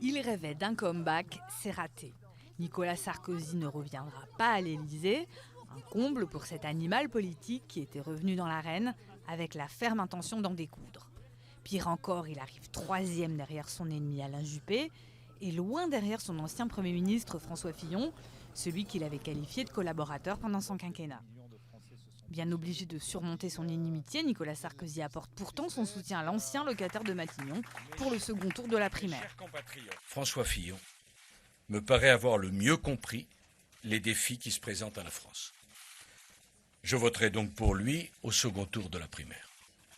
Il rêvait d'un comeback, c'est raté. Nicolas Sarkozy ne reviendra pas à l'Élysée, un comble pour cet animal politique qui était revenu dans l'arène avec la ferme intention d'en découdre. Pire encore, il arrive troisième derrière son ennemi Alain Juppé et loin derrière son ancien Premier ministre François Fillon, celui qu'il avait qualifié de collaborateur pendant son quinquennat. Bien obligé de surmonter son inimitié, Nicolas Sarkozy apporte pourtant son soutien à l'ancien locataire de Matignon pour le second tour de la primaire. François Fillon me paraît avoir le mieux compris les défis qui se présentent à la France. Je voterai donc pour lui au second tour de la primaire.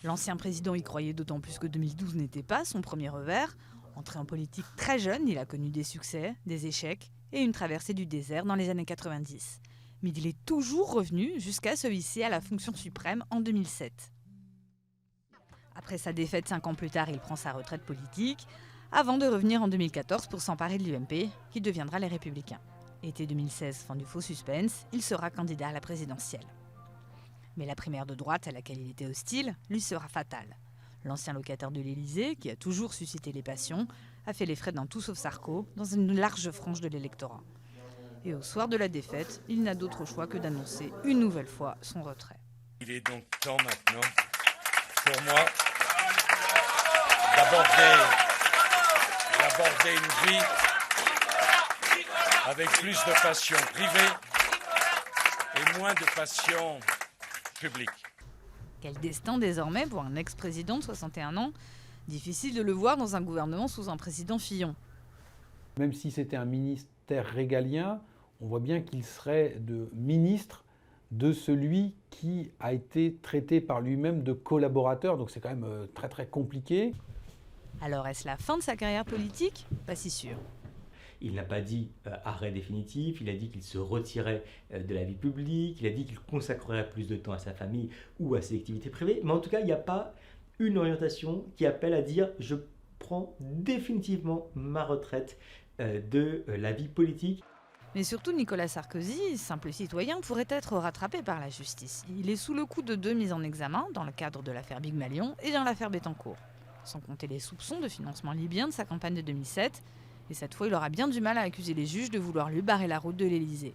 L'ancien président y croyait d'autant plus que 2012 n'était pas son premier revers. Entré en politique très jeune, il a connu des succès, des échecs et une traversée du désert dans les années 90. Mais il est toujours revenu jusqu'à se hisser à la fonction suprême en 2007. Après sa défaite 5 ans plus tard, il prend sa retraite politique, avant de revenir en 2014 pour s'emparer de l'UMP, qui deviendra les Républicains. Été 2016, fin du faux suspense, il sera candidat à la présidentielle. Mais la primaire de droite, à laquelle il était hostile, lui sera fatale. L'ancien locataire de l'Élysée, qui a toujours suscité les passions, a fait les frais d'un tout sauf Sarko dans une large frange de l'électorat. Et au soir de la défaite, il n'a d'autre choix que d'annoncer une nouvelle fois son retrait. Il est donc temps maintenant pour moi d'aborder une vie avec plus de passion privée et moins de passion publique. Quel destin désormais pour un ex-président de 61 ans. Difficile de le voir dans un gouvernement sous un président Fillon. Même si c'était un ministère régalien, on voit bien qu'il serait de ministre de celui qui a été traité par lui-même de collaborateur. Donc c'est quand même très très compliqué. Alors est-ce la fin de sa carrière politique? Pas si sûr. Il n'a pas dit arrêt définitif, il a dit qu'il se retirait de la vie publique, il a dit qu'il consacrerait plus de temps à sa famille ou à ses activités privées. Mais en tout cas, il n'y a pas une orientation qui appelle à dire je prends définitivement ma retraite de la vie politique. Mais surtout, Nicolas Sarkozy, simple citoyen, pourrait être rattrapé par la justice. Il est sous le coup de 2 mises en examen dans le cadre de l'affaire Big Malion et dans l'affaire Bettencourt. Sans compter les soupçons de financement libyen de sa campagne de 2007. Et cette fois, il aura bien du mal à accuser les juges de vouloir lui barrer la route de l'Élysée.